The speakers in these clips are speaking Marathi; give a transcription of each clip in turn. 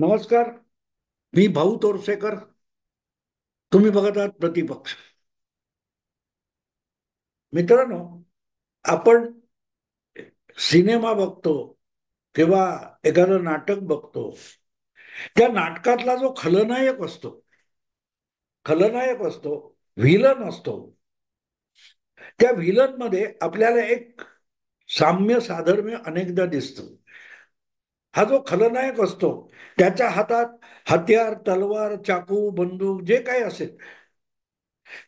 नमस्कार. मी भाऊ तोरसेकर. तुम्ही बघत आहात प्रतिपक्ष. मित्रांनो, आपण सिनेमा बघतो किंवा एखादं नाटक बघतो. त्या नाटकातला जो खलनायक असतो, व्हिलन असतो. त्या व्हिलन मध्ये आपल्याला एक साम्य साधर्म्य अनेकदा दिसतं. हा जो खलनायक असतो त्याच्या हातात हत्यार, तलवार, चाकू, बंदूक जे काही असेल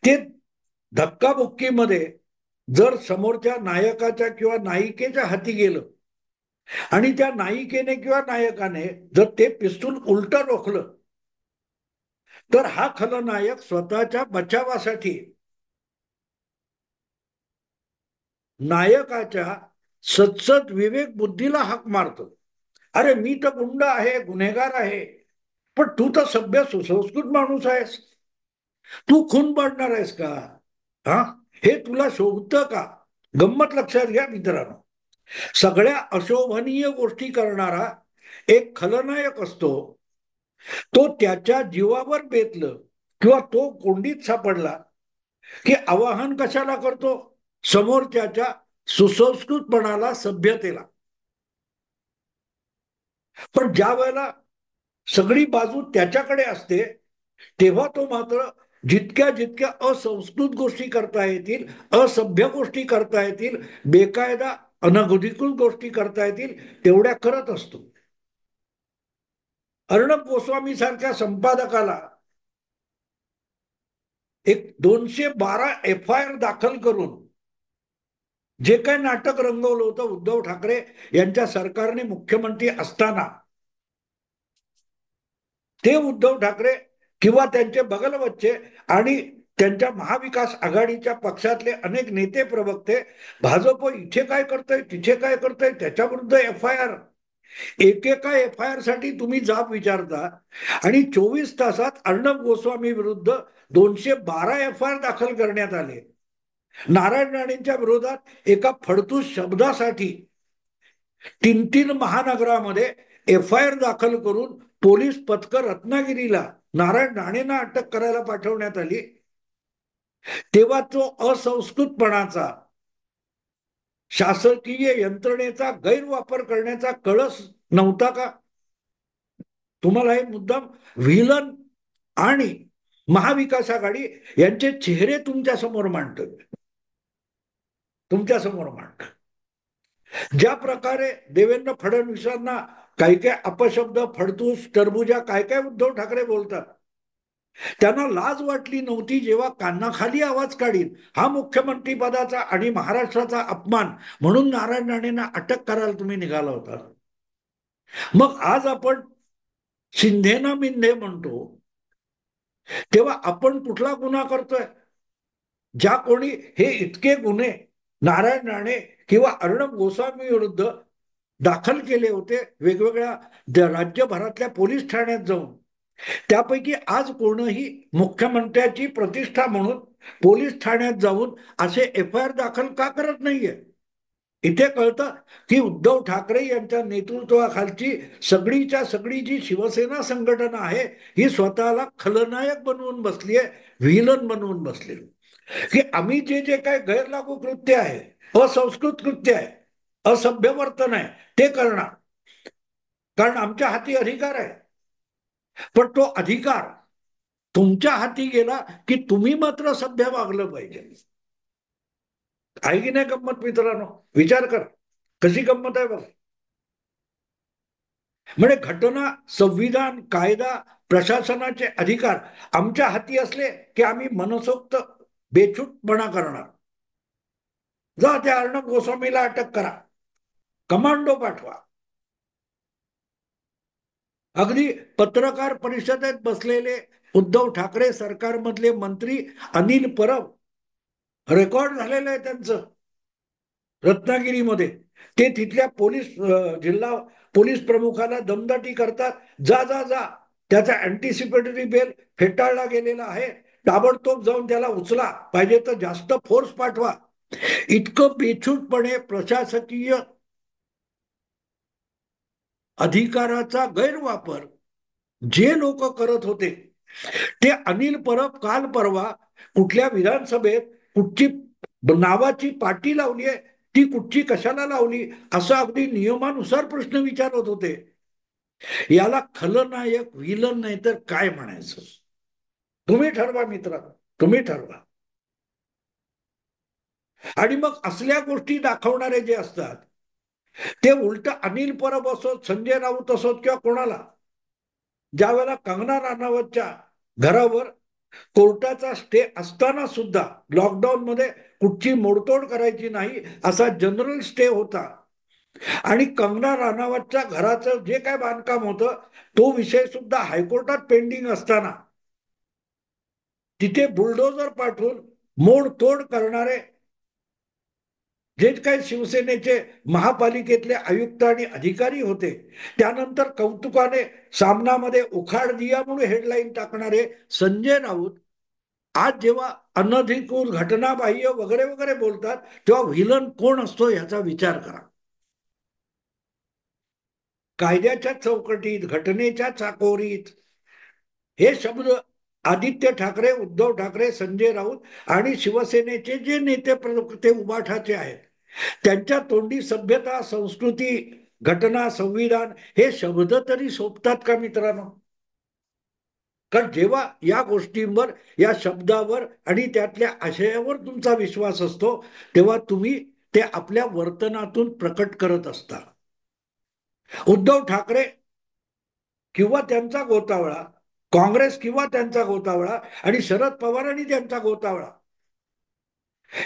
ते धक्काबुक्कीमध्ये जर समोरच्या नायकाच्या किंवा नायिकेच्या हाती गेलं आणि त्या नायिकेने किंवा नायकाने जर ते पिस्तूल उलट रोखलं, तर हा खलनायक स्वतःच्या बचावासाठी नायकाच्या सदसद विवेक बुद्धीला हाक मारतो. अरे, मी तर गुंड आहे, गुन्हेगार आहे, पण तू तर सभ्य सुसंस्कृत माणूस आहेस. तू खून पाडणार आहेस का? हा, हे तुला शोभतं का? गंमत लक्षात घ्या मित्रांनो. सगळ्या अशोभनीय गोष्टी करणारा एक खलनायक असतो. तो त्याच्या जीवावर बेतलं किंवा तो कोंडीत सापडला की आवाहन कशाला करतो? समोरच्याच्या सुसंस्कृतपणाला, सभ्यतेला. पण ज्या वेळेला सगळी बाजू त्याच्याकडे असते, तेव्हा तो मात्र जितक्या जितक्या असंस्कृत गोष्टी करता येतील, असभ्य गोष्टी करता येतील, बेकायदा अनधिकृत गोष्टी करता येतील तेवढ्या करत असतो. अर्णब गोस्वामी सारख्या संपादकाला एक 212 FIR दाखल करून जे काही नाटक रंगवलं होतं उद्धव ठाकरे यांच्या सरकारने मुख्यमंत्री असताना, ते उद्धव ठाकरे किंवा त्यांचे बगलबच्चे आणि त्यांच्या महाविकास आघाडीच्या पक्षातले अनेक नेते प्रवक्ते भाजप इथे काय करतंय, तिथे काय करतंय, त्याच्या विरुद्ध FIR, एकेका FIR साठी तुम्ही जाब विचारता. आणि 24 तासात अर्णब गोस्वामी विरुद्ध 212 FIR दाखल करण्यात आले. नारायण राणेंच्या विरोधात एका फडतूस शब्दासाठी 3 महानगरामध्ये FIR दाखल करून पोलीस पथकर रत्नागिरीला नारायण राणेंना अटक करायला पाठवण्यात आली. तेव्हा तो असंस्कृतपणाचा, शासकीय यंत्रणेचा गैरवापर करण्याचा कळस नव्हता का? तुम्हाला हे मुद्दाम व्हिलन आणि महाविकास आघाडी यांचे चेहरे तुमच्या समोर मांडत. ज्या प्रकारे देवेंद्र फडणवीसांना काही काय अपशब्द, फडतूस, टरबुजा काय काय उद्धव ठाकरे बोलतात, त्यांना लाज वाटली नव्हती जेव्हा कानाखाली आवाज काढीन हा मुख्यमंत्री पदाचा आणि महाराष्ट्राचा अपमान म्हणून नारायण राणेंना अटक करायला तुम्ही निघाला होता. मग आज आपण शिंदेना मिंधे म्हणतो, तेव्हा आपण कुठला गुन्हा करतोय? ज्या कोणी हे इतके गुन्हे नारायण राणे किंवा अर्णब गोस्वामी विरुद्ध दाखल केले होते वेगवेगळ्या राज्यभरातल्या पोलीस ठाण्यात जाऊन, त्यापैकी आज कोणीही मुख्यमंत्र्याची प्रतिष्ठा म्हणून पोलीस ठाण्यात जाऊन असे FIR दाखल का करत नाहीये? इथे कळतं की उद्धव ठाकरे यांच्या नेतृत्वाखालची सगळीच्या सगळी जी शिवसेना संघटना आहे ही स्वतःला खलनायक बनवून बसलीय, व्हिलन बनवून बसली. की आम्ही जे जे काय गैरलागू कृत्य आहे, असंस्कृत कृत्य आहे, असभ्य वर्तन आहे ते करणार, कारण आमच्या हाती अधिकार आहे. पण तो अधिकार तुमच्या हाती गेला की तुम्ही मात्र सभ्य वागलं पाहिजे. आहे की नाही गंमत मित्रांनो? विचार करा कशी गंमत आहे बघा. म्हणजे घटना, संविधान, कायदा, प्रशासनाचे अधिकार आमच्या हाती असले की आम्ही मनसोक्त बेछूटपणा करणार. जा त्या अर्णब गोस्वामीला अटक करा, कमांडो पाठवा. अगदी पत्रकार परिषदेत बसलेले उद्धव ठाकरे सरकारमधले मंत्री अनिल परब, रेकॉर्ड झालेलं आहे त्यांचं रत्नागिरीमध्ये. ते तिथल्या जिल्हा पोलीस प्रमुखाला दमदाटी करतात. जा जा जा, त्याचा अँटिसिपेटरी बेल फेटाळला गेलेला आहे, ताबडतोब जाऊन त्याला उचला, पाहिजे तर जास्त फोर्स पाठवा. इतकं बेछूटपणे प्रशासकीय अधिकाराचा गैरवापर जे लोक करत होते ते अनिल परब काल परवा कुठल्या विधानसभेत कुठची नावाची पाटी लावली आहे, ती कुठची कशाला लावली असं अगदी नियमानुसार प्रश्न विचारत होते. याला खलनायक विलन नाही तर काय म्हणायचं? तुम्ही ठरवा मित्र, तुम्ही ठरवा. आणि मग असल्या गोष्टी दाखवणारे जे असतात ते उलट अनिल परब असोत, संजय राऊत असोत किंवा कोणाला, ज्या वेळेला कंगना राणावतच्या घरावर कोर्टाचा स्टे असताना सुद्धा लॉकडाऊन मध्ये कुठची मोडतोड करायची नाही असा जनरल स्टे होता, आणि कंगना राणावतच्या घराचं जे काय बांधकाम होतं तो विषय सुद्धा हायकोर्टात पेंडिंग असताना तिथे बुलडोजर पाठवून मोडतोड करणारे जे काही शिवसेनेचे महापालिकेतले आयुक्त आणि अधिकारी होते, त्यानंतर कौतुकाने सामनामध्ये उखाड दिया म्हणून हेडलाईन टाकणारे संजय राऊत आज जेव्हा अनधिकृत घटनाबाह्य वगैरे वगैरे बोलतात तेव्हा व्हिलन कोण असतो याचा विचार करा. कायद्याच्या चौकटीत, घटनेच्या चाकोरीत हे शब्द आदित्य ठाकरे, उद्धव ठाकरे, संजय राऊत आणि शिवसेनेचे जे नेते ते उबाठाचे आहेत त्यांच्या तोंडी सभ्यता, संस्कृती, घटना, संविधान हे शब्द तरी सोपतात का मित्रांनो? कारण जेव्हा या गोष्टींवर, या शब्दावर आणि त्यातल्या आशयावर तुमचा विश्वास असतो तेव्हा तुम्ही ते आपल्या वर्तनातून प्रकट करत असता. उद्धव ठाकरे किंवा त्यांचा गोतावळा, काँग्रेस किंवा त्यांचा गोतावळा आणि शरद पवार आणि त्यांचा गोतावळा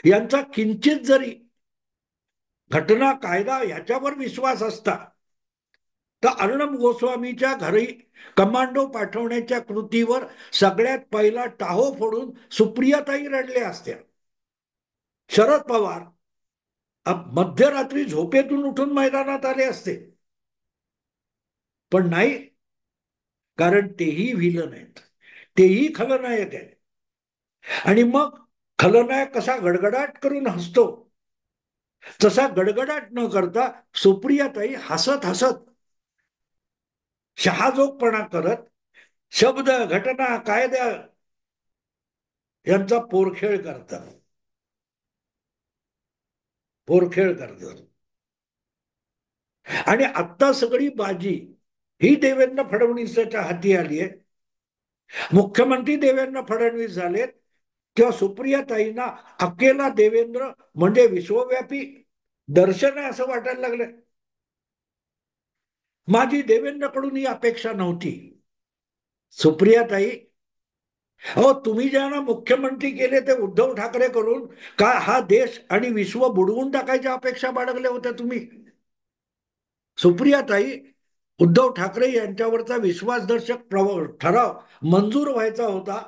यांचा किंचित जरी घटना, कायदा याच्यावर विश्वास असता तर अर्णब गोस्वामीच्या घरी कमांडो पाठवण्याच्या कृतीवर सगळ्यात पहिला टाहो फोडून सुप्रियाताई रडल्या असत्या. शरद पवार मध्यरात्री झोपेतून उठून मैदानात आले असते, पण नाही, कारण तेही व्हिलन आहेत, तेही खलनायक आहेत. आणि मग खलनायक कसा गडगडाट करून हसतो तसा गडगडाट न करता सुप्रियाताई हसत हसत शहाजोगपणा करत शब्द, घटना, कायदा यांचा पोरखेळ करतात, पोरखेळ करतात. आणि आता सगळी बाजी ही देवेंद्र फडणवीसांच्या हाती आली आहे. मुख्यमंत्री देवेंद्र फडणवीस झालेत तेव्हा सुप्रियाताईंना अकेला देवेंद्र म्हणजे विश्वव्यापी दर्शन आहे असं वाटायला लागलं. माझी देवेंद्रकडून ही अपेक्षा नव्हती. सुप्रियाताई, अहो तुम्ही ज्यांना मुख्यमंत्री केले ते उद्धव ठाकरे करून का हा देश आणि विश्व बुडवून टाकायच्या अपेक्षा बाळगल्या होत्या तुम्ही? सुप्रियाताई, उद्धव ठाकरे यांच्यावरचा विश्वासदर्शक ठराव मंजूर व्हायचा होता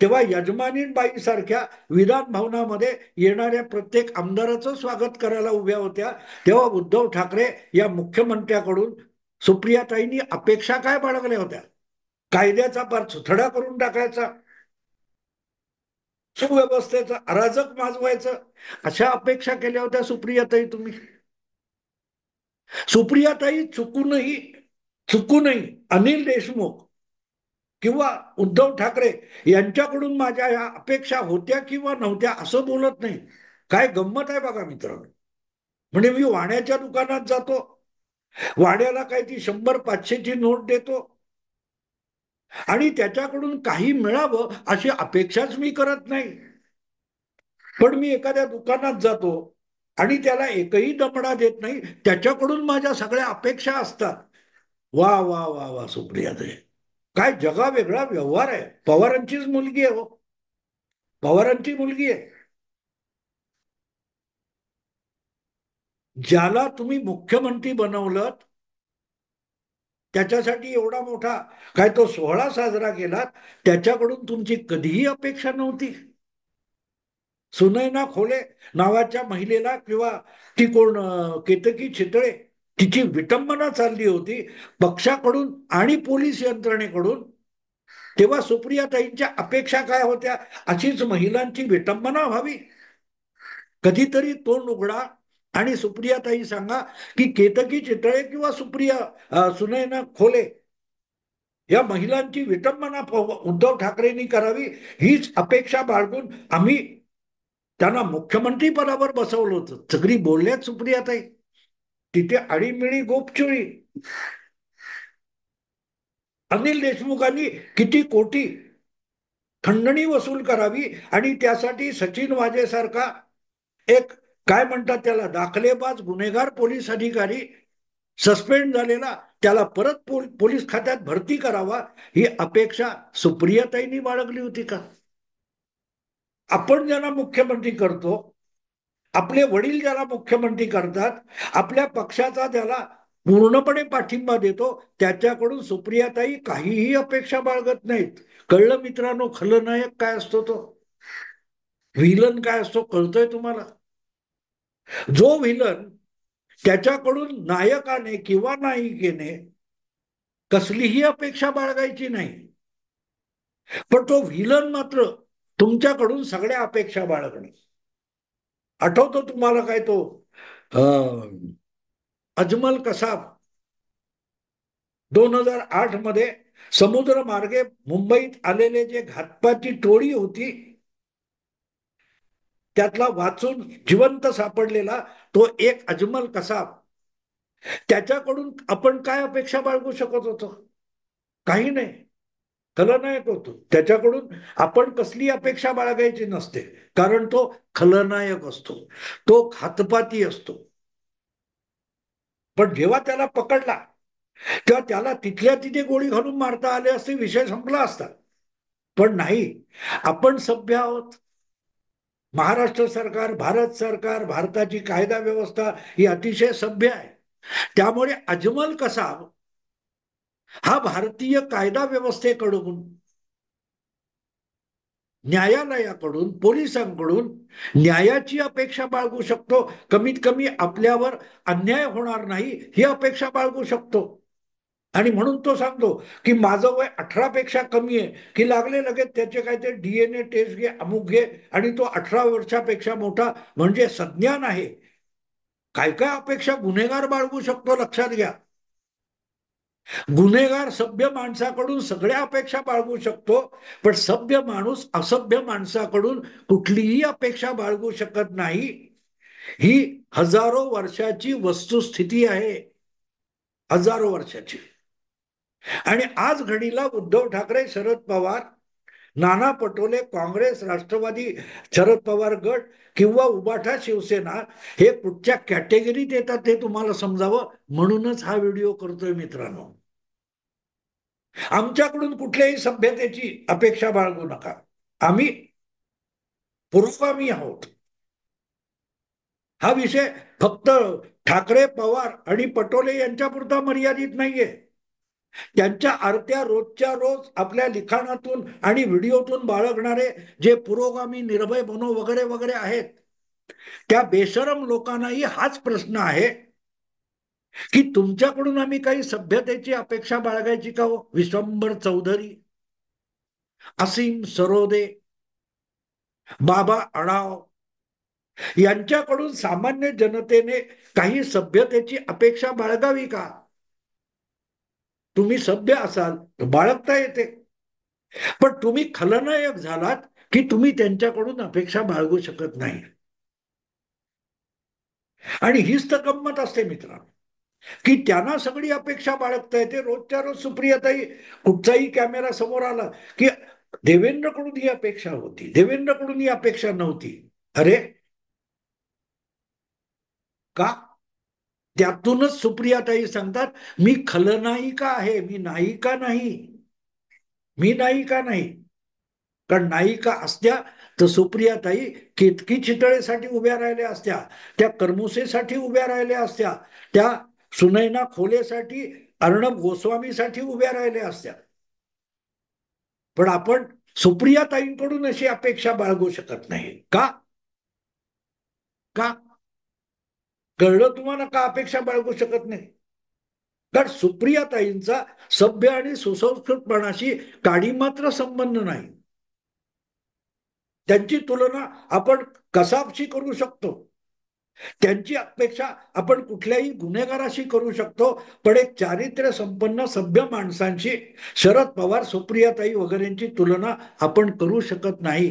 तेव्हा यजमानीबाई सारख्या विधान भवनामध्ये येणाऱ्या प्रत्येक आमदाराचं स्वागत करायला उभ्या होत्या. तेव्हा उद्धव ठाकरे या मुख्यमंत्र्याकडून सुप्रियाताईंनी अपेक्षा काय बाळगल्या होत्या? कायद्याचा पार सुथडा करून टाकायचा, सुव्यवस्थेचं अराजक माजवायचं, अशा अपेक्षा केल्या होत्या सुप्रियाताई तुम्ही. सुप्रियाताई चुकूनही अनिल देशमुख किंवा उद्धव ठाकरे यांच्याकडून माझ्या या अपेक्षा होत्या किंवा नव्हत्या असं बोलत नाही. काय गंमत आहे बघा मित्रांनो. म्हणजे मी वाण्याच्या दुकानात जातो, वाड्याला काय ती 100-500ची नोट देतो आणि त्याच्याकडून काही मिळावं अशी अपेक्षाच मी करत नाही. पण मी एखाद्या दुकानात जातो आणि त्याला एकही दमडा देत नाही, त्याच्याकडून माझ्या सगळ्या अपेक्षा असतात. वा वा वा वा सुप्रियाताई, काय जगा वेगळा व्यवहार आहे. पवारांचीच मुलगी आहे हो, पवारांची मुलगी आहे. ज्याला तुम्ही मुख्यमंत्री बनवलं त्याच्यासाठी एवढा मोठा काय तो सोहळा साजरा केला, त्याच्याकडून तुमची कधीही अपेक्षा नव्हती. सुनैना खोले नावाच्या महिलेला किंवा ती कोण केतकी चितळे तिची विटंबना चालली होती पक्षाकडून आणि पोलीस यंत्रणेकडून, तेव्हा सुप्रियाताईंच्या अपेक्षा काय होत्या? अशीच महिलांची विटंबना व्हावी. कधीतरी तोंड उघडा आणि सुप्रियाताई सांगा की केतकी चितळे किंवा सुनैना खोले या महिलांची विटंबना उद्धव ठाकरेंनी करावी हीच अपेक्षा बाळगून आम्ही त्यांना मुख्यमंत्री पदावर बसवलं होतं. सगळी बोलल्यात सुप्रियाताई, तिथे आळीमिळी गोपचुळी. अनिल देशमुखांनी किती कोटी खंडणी वसूल करावी आणि त्यासाठी सचिन वाजेसारखा एक, काय म्हणतात त्याला, दाखलेबाज गुन्हेगार पोलीस अधिकारी सस्पेंड झालेला, त्याला परत पोलीस खात्यात भरती करावा, ही अपेक्षा सुप्रियाताईंनी बाळगली होती का? आपण ज्यांना मुख्यमंत्री करतो, आपले वडील ज्याला मुख्यमंत्री करतात, आपल्या पक्षाचा त्याला पूर्णपणे पाठिंबा देतो, त्याच्याकडून सुप्रियाताई काहीही अपेक्षा बाळगत नाहीत. कळलं मित्रांनो, खलनायक काय असतो, तो व्हिलन काय असतो, कळतोय तुम्हाला? जो व्हिलन, त्याच्याकडून नायकाने किंवा नायिकेने कसलीही अपेक्षा बाळगायची नाही, पण तो व्हिलन मात्र तुमच्याकडून सगळ्या अपेक्षा बाळगणे. आठवतो तुम्हाला काय तो अजमल कसाब 2008 मध्ये समुद्र मार्गे मुंबईत आलेले जे घातपाती टोळी होती, त्यातला वाचून जिवंत सापडलेला तो एक अजमल कसाब, त्याच्याकडून आपण काय अपेक्षा बाळगू शकत होतो? काही नाही. खलनायक होतो, त्याच्याकडून आपण कसली अपेक्षा बाळगायची नसते, कारण तो खलनायक असतो, तो घातपाती असतो. पण जेव्हा त्याला पकडला तेव्हा त्याला तिथल्या तिथे गोळी घालून मारता आले असते, विषय संपला असता. पण नाही, आपण सभ्य आहोत. महाराष्ट्र सरकार, भारत सरकार, भारताची कायदा व्यवस्था ही अतिशय सभ्य आहे. त्यामुळे अजमल कसाब हा भारतीय कायदा व्यवस्थेकडून, न्यायालयाकडून, पोलिसांकडून न्यायाची अपेक्षा बाळगू शकतो. कमीत कमी आपल्यावर अन्याय होणार नाही ही अपेक्षा बाळगू शकतो. आणि म्हणून तो सांगतो की माझं वय 18 पेक्षा कमी आहे, की लागले लगेच त्याचे काय ते DNA टेस्ट घे, अमुक घे, आणि तो 18 वर्षापेक्षा मोठा म्हणजे सज्ञान आहे. काय काय अपेक्षा गुन्हेगार बाळगू शकतो, लक्षात घ्या. गुन्हेगार सभ्य माणसाकडून सगळ्या अपेक्षा बाळगू शकतो, पण सभ्य माणूस असभ्य माणसाकडून कुठलीही अपेक्षा बाळगू शकत नाही. ही हजारो वर्षाची वस्तुस्थिती आहे, हजारो वर्षाची. आणि आज घडीला उद्धव ठाकरे, शरद पवार, नाना पटोले, काँग्रेस, राष्ट्रवादी, शरद पवार गट किंवा उबाठा शिवसेना हे कुठच्या कॅटेगरीत येतात हे तुम्हाला समजावं, म्हणूनच हा व्हिडिओ करतोय मित्रांनो. आमच्याकडून कुठल्याही सभ्यतेची अपेक्षा बाळगू नका. आम्ही पुरोगामी आहोत. हा विषय फक्त ठाकरे, पवार आणि पटोले यांच्यापुरता मर्यादित नाहीये. त्यांच्या आरत्या रोजच्या रोज आपल्या लिखाणातून आणि व्हिडिओतून बाळगणारे जे पुरोगामी, निर्भय बनो वगैरे वगैरे आहेत, त्या बेशरम लोकांनाही हाच प्रश्न आहे की तुमच्याकडून आम्ही काही सभ्यतेची अपेक्षा बाळगायची का हो? विश्वंभर चौधरी, असीम सरोदे, बाबा आढाव यांच्याकडून सामान्य जनतेने काही सभ्यतेची अपेक्षा बाळगावी का? तुम्ही सभ्य असाल तर बाळगता येते, पण तुम्ही खलनायक झालात की तुम्ही त्यांच्याकडून अपेक्षा बाळगू शकत नाही. आणि हीच तर गंमत असते मित्रांनो, की त्यांना सगळी अपेक्षा बाळगता येते. रोजच्या रोज सुप्रियाताई कुठचाही कॅमेरा समोर आला की देवेंद्रकडून ही अपेक्षा होती, देवेंद्रकडून ही अपेक्षा नव्हती. अरे का? त्यातूनच सुप्रियाताई सांगतात, मी खलनायिका आहे, मी नायिका नाही, मी नायिका नाही. कारण नायिका असत्या तर सुप्रियाताई केतकी चितळेसाठी उभ्या राहिल्या असत्या, त्या कर्मुसेसाठी उभ्या राहिल्या असत्या, त्या सुनैना खोलेसाठी, अर्णब गोस्वामीसाठी उभ्या राहिल्या असत्या. पण आपण सुप्रियाताईंकडून अशी अपेक्षा बाळगू शकत नाही का? का? कळलं तुम्हाला का अपेक्षा बाळगू शकत नाही? कारण सुप्रियाताईंचा सभ्य आणि सुसंस्कृतपणाशी काडी मात्र संबंध नाही. त्यांची तुलना आपण कसाबशी करू शकतो. त्यांची अपेक्षा आपण कुठल्याही गुन्हेगाराशी करू शकतो, पण एक चारित्र्य संपन्न सभ्य माणसांशी शरद पवार, सुप्रियाताई वगैरेंची तुलना आपण करू शकत नाही.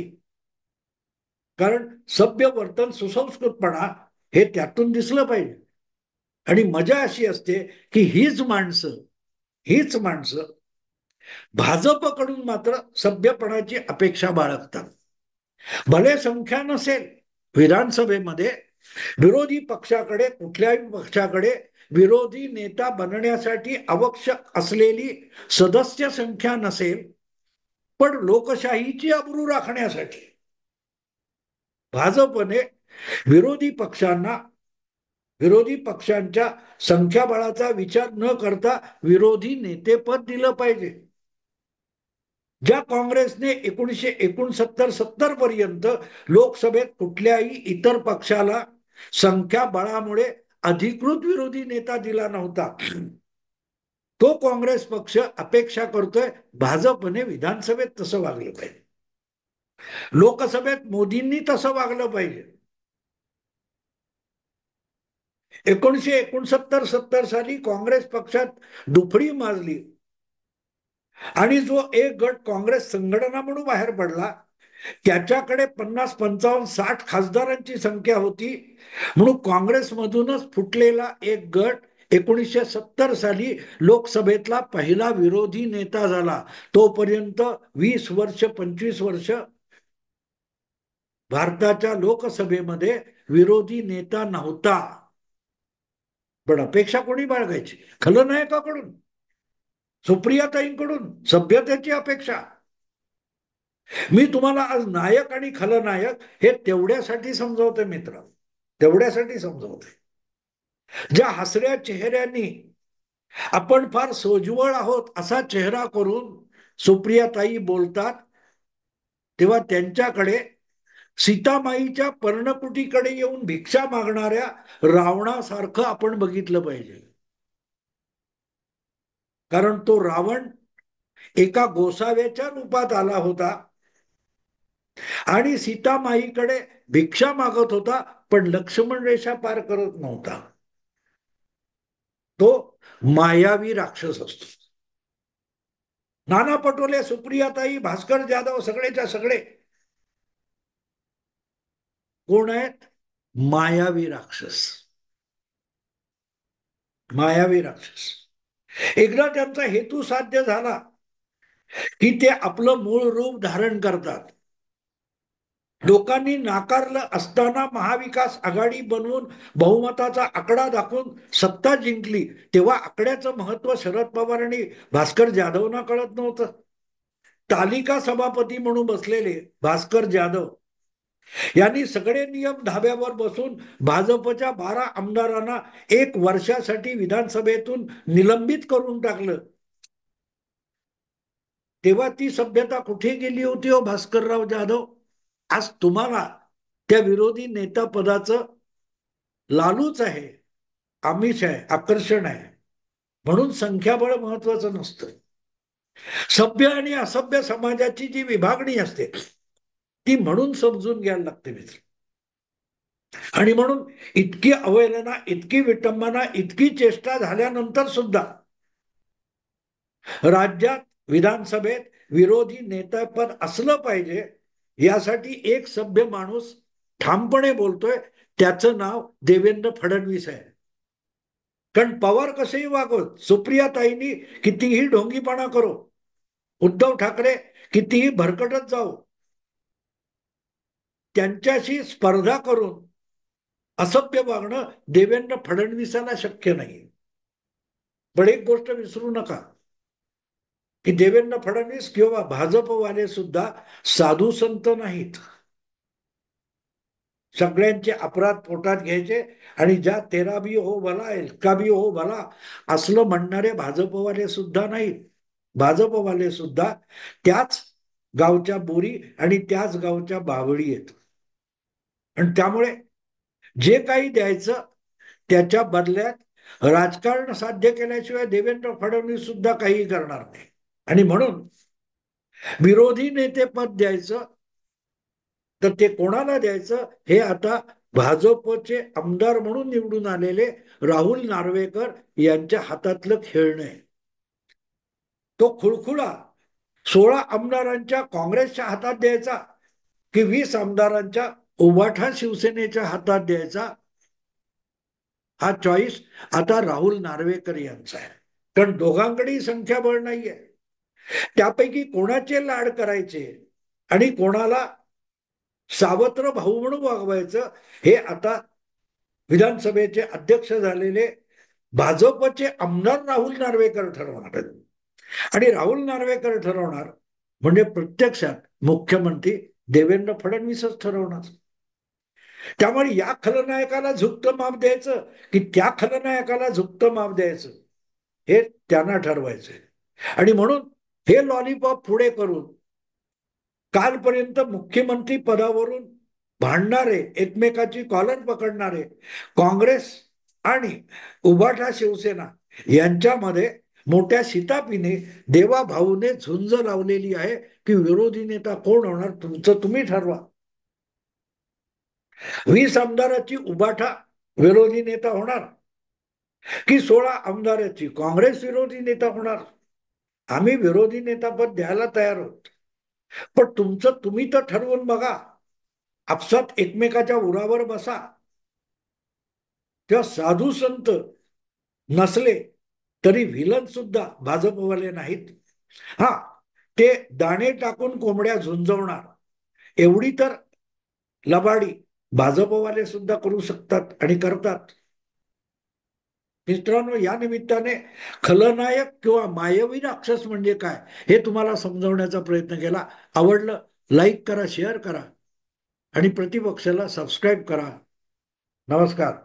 कारण सभ्य वर्तन, सुसंस्कृतपणा हे त्यातून दिसलं पाहिजे. आणि मजा अशी असते की हीच माणसं भाजपकडून मात्र सभ्यपणाची अपेक्षा बाळगतात. भले संख्या नसेल विधानसभेमध्ये, विरोधी पक्षाकडे, कुठल्याही पक्षाकडे विरोधी नेता बनण्यासाठी आवश्यक असलेली सदस्य संख्या नसेल, पण लोकशाहीची अब्रू राखण्यासाठी भाजपने विरोधी पक्षांना, विरोधी पक्षांच्या संख्याबळाचा विचार न करता विरोधी नेतेपद दिलं पाहिजे. ज्या काँग्रेसने 1969-70 पर्यंत लोकसभेत कुठल्याही इतर पक्षाला संख्याबळामुळे अधिकृत विरोधी नेता दिला नव्हता, तो काँग्रेस पक्ष अपेक्षा करतोय भाजपने विधानसभेत तसं वागलं पाहिजे, लोकसभेत मोदींनी तसं वागलं पाहिजे. 1969-70 साली काँग्रेस पक्षात दुफडी माजली आणि जो एक गट काँग्रेस संघटना म्हणून बाहेर पडला, त्याच्याकडे 50-55-60 खासदारांची संख्या होती, म्हणून काँग्रेसमधूनच फुटलेला एक गट 1970 साली लोकसभेतला पहिला विरोधी नेता झाला. तोपर्यंत 20 वर्ष 25 वर्ष भारताच्या लोकसभेमध्ये विरोधी नेता नव्हता. पण अपेक्षा कोणी बाळगायची? खलनायकाकडून, सुप्रियाताईंकडून सभ्यतेची अपेक्षा. मी तुम्हाला आज नायक आणि खलनायक हे तेवढ्यासाठी समजवते मित्र, तेवढ्यासाठी समजवते. ज्या हसऱ्या चेहऱ्यांनी आपण फार सोज्वळ आहोत असा चेहरा करून सुप्रियाताई बोलतात, तेव्हा त्यांच्याकडे सीतामाईच्या पर्णकुटीकडे येऊन भिक्षा मागणाऱ्या रावणासारखं आपण बघितलं पाहिजे. कारण तो रावण एका गोसाव्याच्या रूपात आला होता आणि सीतामाईकडे भिक्षा मागत होता, पण लक्ष्मण रेषा पार करत नव्हता. तो मायावी राक्षस असतो. नाना पटोले, सुप्रियाताई, भास्कर जाधव सगळेच्या सगळे कोण आहेत? मायावी राक्षस. मायावी राक्षस. एकदा त्यांचा हेतू साध्य झाला की ते आपलं मूळ रूप धारण करतात. लोकांनी नाकारलं असताना महाविकास आघाडी बनवून बहुमताचा आकडा दाखवून सत्ता जिंकली, तेव्हा आकड्याचं महत्व शरद पवार आणि भास्कर जाधवना कळत नव्हतं. तालिका सभापती म्हणून बसलेले भास्कर जाधव यांनी सगळे नियम धाब्यावर बसून भाजपच्या 12 आमदारांना 1 वर्षासाठी विधानसभेतून निलंबित करून टाकलं. तेव्हा ती सभ्यता कुठे गेली होती हो भास्करराव जाधव? आज तुम्हाला त्या विरोधी नेता पदाचं लालूच आहे, आमिष आहे, आकर्षण आहे, म्हणून संख्याबळ महत्वाचं नसतं. सभ्य आणि असभ्य समाजाची जी विभागणी असते ती म्हणून समजून घ्यायला लागते मित्र. आणि म्हणून इतकी अवहेलना, इतकी विटंबना, इतकी चेष्टा झाल्यानंतर सुद्धा राज्यात विधानसभेत विरोधी नेतापद असलं पाहिजे यासाठी एक सभ्य माणूस ठामपणे बोलतोय, त्याचं नाव देवेंद्र फडणवीस आहे. कारण पवार कसेही वागवत, सुप्रियाताईंनी कितीही ढोंगीपणा करो, उद्धव ठाकरे कितीही भरकटत जाऊ, त्यांच्याशी स्पर्धा करून असभ्य वागणं देवेंद्र फडणवीसाला शक्य नाही. पण एक गोष्ट विसरू नका की देवेंद्र फडणवीस किंवा भाजपवाले सुद्धा साधू संत नाहीत. सगळ्यांचे अपराध पोटात घ्यायचे आणि ज्या तेरा भी हो भला, इतका भी हो भला असलं म्हणणारे भाजपवाले सुद्धा नाहीत. भाजपवाले सुद्धा त्याच गावच्या बोरी आणि त्याच गावच्या बावळी आहेत. आणि त्यामुळे जे काही द्यायचं त्याच्या बदल्यात राजकारण साध्य केल्याशिवाय देवेंद्र फडणवीस सुद्धा काही करणार नाही. आणि म्हणून विरोधी नेतेपद द्यायचं तर ते कोणाला द्यायचं हे आता भाजपचे आमदार म्हणून निवडून आलेले राहुल नार्वेकर यांच्या हातातलं खेळणं आहे. तो खुळखुळा 16 आमदारांच्या काँग्रेसच्या हातात द्यायचा की 20 आमदारांच्या उभाठा शिवसेनेच्या हातात द्यायचा, हा चॉईस आता राहुल नार्वेकर यांचा आहे. कारण दोघांकडेही संख्याबळ नाहीये. त्यापैकी कोणाचे लाड करायचे आणि कोणाला सावत्र भाऊ म्हणून वागवायचं हे आता विधानसभेचे अध्यक्ष झालेले भाजपचे आमदार राहुल नार्वेकर ठरवणार आहेत. आणि राहुल नार्वेकर ठरवणार म्हणजे प्रत्यक्षात मुख्यमंत्री देवेंद्र फडणवीसच ठरवणार. त्यामुळे या खलनायकाला झुकतं माप द्यायचं की त्या खलनायकाला झुकतं माप द्यायचं हे त्यांना ठरवायचंय. आणि म्हणून हे लॉलीपॉप पुढे करून कालपर्यंत मुख्यमंत्री पदावरून भांडणारे, एकमेकाची कॉलर पकडणारे काँग्रेस आणि उभाठा शिवसेना यांच्यामध्ये मोठ्या शितापीने देवाभाऊने झुंज लावलेली आहे की विरोधी नेता कोण होणार तुमचं तुम्ही ठरवा. 20 आमदाराची उभाठा विरोधी नेता होणार की 16 आमदाराची काँग्रेस विरोधी नेता होणार. आम्ही विरोधी नेता पद द्यायला तयार आहोत, पण तुमचं तुम्ही तर ठरवून बघा. आपसात एकमेकाच्या उरावर बसा. तेव्हा साधू संत नसले तरी व्हिलन सुद्धा भाजपवाले नाहीत. हा, ते दाणे टाकून कोंबड्या झुंजवणार एवढी तर लबाडी भाजपवाले सुद्धा करू शकतात आणि करतात. मित्रांनो, या निमित्ताने खलनायक किंवा मायवी राक्षस म्हणजे काय हे तुम्हाला समजवण्याचा प्रयत्न केला. आवडलं लाईक करा, शेअर करा आणि प्रतिपक्षाला सबस्क्राईब करा. नमस्कार.